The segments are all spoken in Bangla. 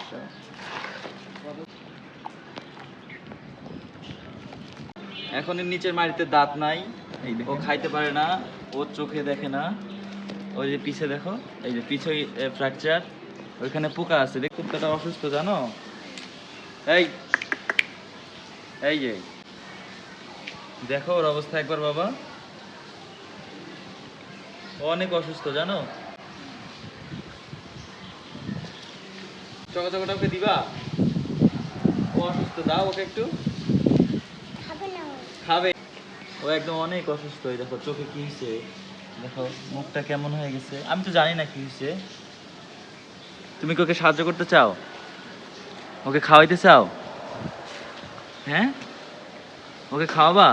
সমস্যা। এখন এর নিচের মাড়িতে দাঁত নাই, ও খাইতে পারে না, ও চোখে দেখে না। ওই যে পিছে দেখো, এই যে পিছে ফ্র্যাকচার, ওইখানে পোকা আছে। দেখ কুত্তাটা অসুস্থ জানো। এই এই যে দেখো ওর অবস্থা একবার বাবা, ও অনেক অসুস্থ জানো। চকাচকাটা ওকে দিবা, ও অসুস্থ, দাও ওকে একটু। খাবে, ও একদম অনেক অসুস্থ। এই দেখো চোখে কি হয়েছে, দেখো মুখটা কেমন হয়ে গেছে। আমি তো জানি না কি হয়েছে। তুমি কি ওকে সাহায্য করতে চাও, ওকে খাওয়াইতে চাও? হ্যাঁ, ওকে খাওয়াবা?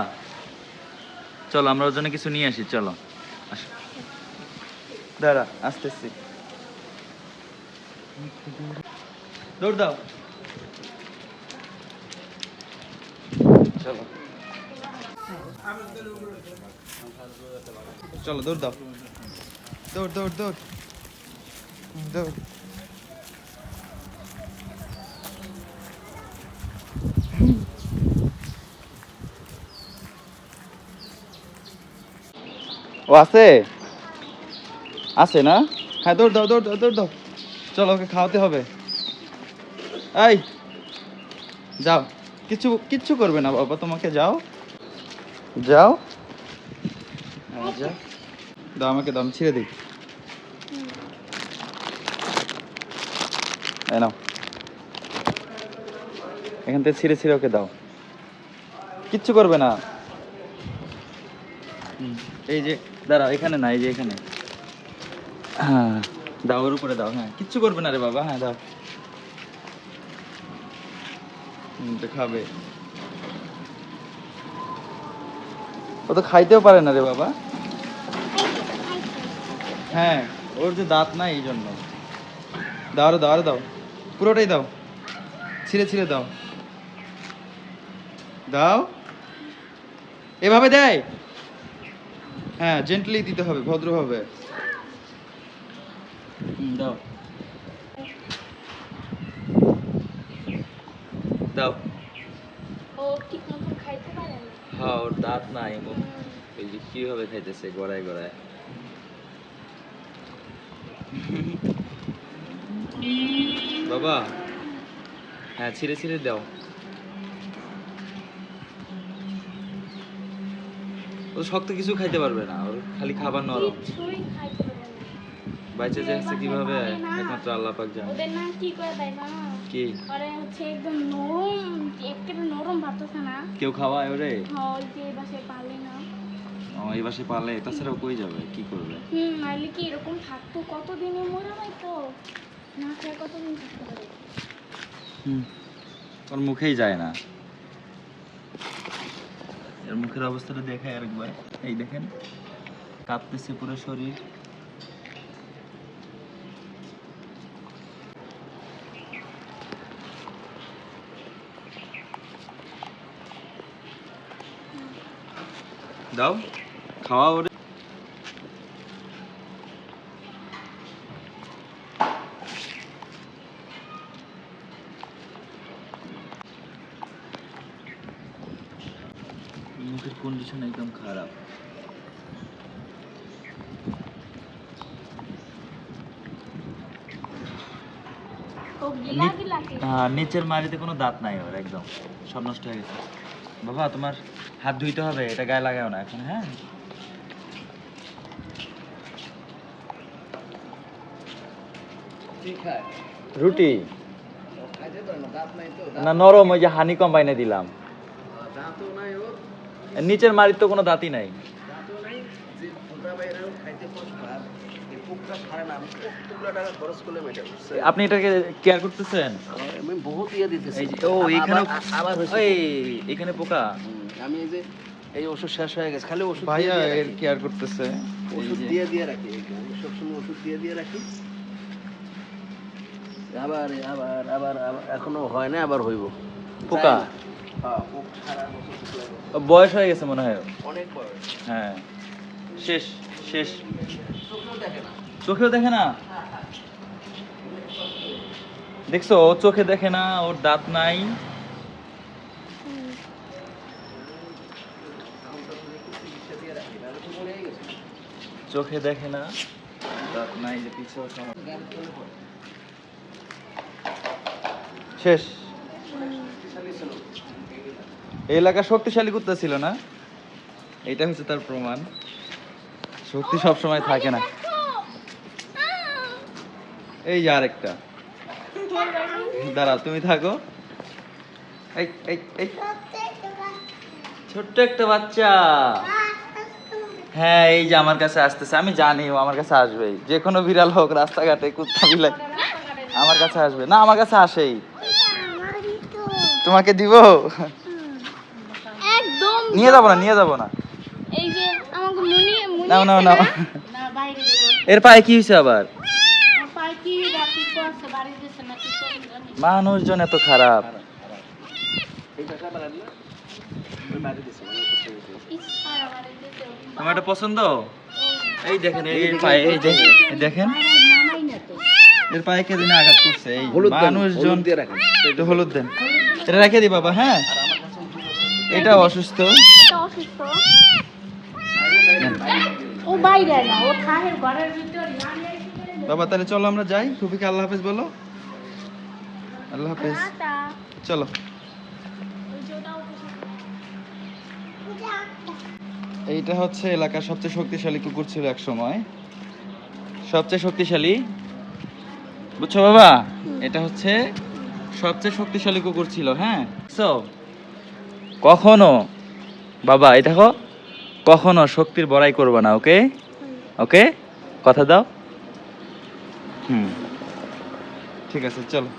চলো আমরা ওর জন্য কিছু নিয়ে আসি, চলো আসো। দাঁড়া, আসতেছি। দৌড় দাও, চলো চলো দৌড় দাও, দৌড় দৌড় দৌড় দৌড়। ও আছে, আছে না? হ্যাঁ দৌড় দাও দৌড় দাও দৌড় দাও। চলো ওকে খাওয়াতে হবে। এই যাও, কিচ্ছু কিচ্ছু করবে না বাবা তোমাকে, যাও যাও। হ্যাঁ, যাও, দাও আমাকে, দাও, আমি ছিঁড়ে দিই। এই নাও, এখান থেকে ছিঁড়ে ছিঁড়ে ওকে দাও, কিচ্ছু করবে না। এই যে দাঁড়াও, এখানে না, এই যে এখানে। হ্যাঁ দাও, ওর উপরে দাও। হ্যাঁ কিচ্ছু করবে না রে বাবা, হ্যাঁ দাও। তো খাবে, ও তো খাইতেও পারে না রে বাবা। হ্যাঁ, ওর যে দাঁত নাই এই জন্য। দাও আরো দাও, আরো দাও, পুরোটাই দাও, ছিঁড়ে ছিঁড়ে দাও, দাও। এভাবে দেয়? হ্যাঁ জেন্টলি দিতে হবে, ভদ্রভাবে। দাও দাও। ও ঠিক মতো খাইতে পারে না। হ্যাঁ ওর দাঁত নাই, এই যে কিভাবে খাইতেছে গড়ায় গড়ায়। বাবা হ্যাঁ ছিঁড়ে ছিঁড়ে দাও। ও শক্ত কিছু খাইতে পারবে না, ওর খালি খাবার নরম। কিছুই খাইতে পারে না। বাইচে যে আছে কিভাবে একমাত্র আল্লাহ পাক জানে। ওদের না কি করে দেয় না, কি ওরে হচ্ছে একদম নরম, একেবারে নরম ভাবতেছে না। কেউ খাওয়ায় ওরে? হ্যাঁ, ওই যে বাসায় পালে না। ও এই বাসে পালে, তাছাড়াও কই যাবে, কি করবে? নাইলে কি এরকম থাকতো, কতদিনে মরে যাইতো, না খেয়ে কতদিন থাকতে পারে। ওর মুখেই যায় না। এর মুখের অবস্থাটা দেখায় আরেকবার, এই দেখেন কাঁপতেছে পুরো শরীর। দাও খাওয়া ওরে। মুখের কন্ডিশন একদম খারাপ। ও গিলা গিলা খেয়ে। হ্যাঁ নিচের মাড়িতে কোনো দাঁত নাই ওর, একদম সব নষ্ট হয়ে গেছে। বাবা তোমার হাত ধুইতে হবে, এটা গায়ে লাগাও না এখন। হ্যাঁ রুটি না, নরম, ওই যে হানি কম বাইনে দিলাম। নিচের মাড়ির তো কোনো দাঁতই নাই। আপনি এটাকে কেয়ার করতেছেন? আমি বহুত ইয়ে দিতেছি। এই যে ও এখানে আবার হয়েছে। ওই এখানে পোকা। আমি এই যে এই ওষুধ শেষ হয়ে গেছে, খালি ওষুধ ভাইয়া দিয়ে এর রাখি। কেয়ার করতেছে। ওষুধ দিয়ে রাখি, আমি সবসময় ওষুধ দিয়ে রাখি। আবার আবার আবার আবার এখনো হয় না, আবার হইব। পোকা? হ্যাঁ, পোকা সারা বছর শুকিয়ে যায়। বয়স হয়ে গেছে মনে হয়। অনেক বয়স। হ্যাঁ শেষ শেষ। চোখেও দেখে না। চোখেও দেখে না? দেখছো ও চোখে দেখে না, ওর দাঁত নাই। চোখে দেখে না, দাঁত নাই, যে পিছে ওঠা। শেষ। এই এলাকা শক্তিশালী কুত্তা ছিল না, এটা হচ্ছে তার প্রমাণ। শক্তি সব সময় থাকে না। এই যে আরেকটা, দাঁড়াও তুমি থাকো। এই এই এই ছোট্ট একটা বাচ্চা, হ্যাঁ এই যে আমার কাছে আসতেছে। আমি জানি ও আমার কাছে আসবেই, যে কোনো বিড়াল হোক, রাস্তাঘাটে কুত্তা বিলাই আমার কাছে আসবে না, আমার কাছে আসেই। তোমাকে দিব? একদম নিয়ে যাবো না, নিয়ে যাবো না। এই যে আমাকে মুনিয়ে নাও নাও নাও। না বাইরে এর পায়ে কি হয়েছে আবার? পাই কি রাখি করছে বাড়ি দিছে না কি করে জানি মানুষজন এত খারাপ। এই টাকা বাড়ান না ওই বাড়ি দিছে মানে করতে গেছে। ইচ্ছা বাড়ি দিতে তোমার এটা পছন্দ? এই দেখেন এর পায়ে, এই দেখেন, এই দেখেন নামাই না তো এর পায়ে কে দিনে আঘাত করছে। এই হলুদ দেন, মানুষজন হলুদ দিয়ে রাখেন। একটু হলুদ দেন, এটা রেখে দি বাবা। হ্যাঁ এটা অসুস্থ। এটা অসুস্থ ও বাইরে না ও থাকের ঘরের ভিতর বাবা তাহলে চলো আমরা যাই। টুপিকে আল্লাহ হাফেজ বলো। আল্লাহ হাফেজ, টাটা চলো। ওই যে ওটা এইটা হচ্ছে এলাকার সবচেয়ে শক্তিশালী কুকুর ছিল এক সময়, সবচেয়ে শক্তিশালী, বুঝছো বাবা? এটা হচ্ছে সবচেয়ে শক্তিশালী কুকুর ছিল। হ্যাঁ সো কখনো বাবা এই দেখো, কখনো শক্তির বড়াই করবে না, ওকে? ওকে, কথা দাও। হুম ঠিক আছে, চলো।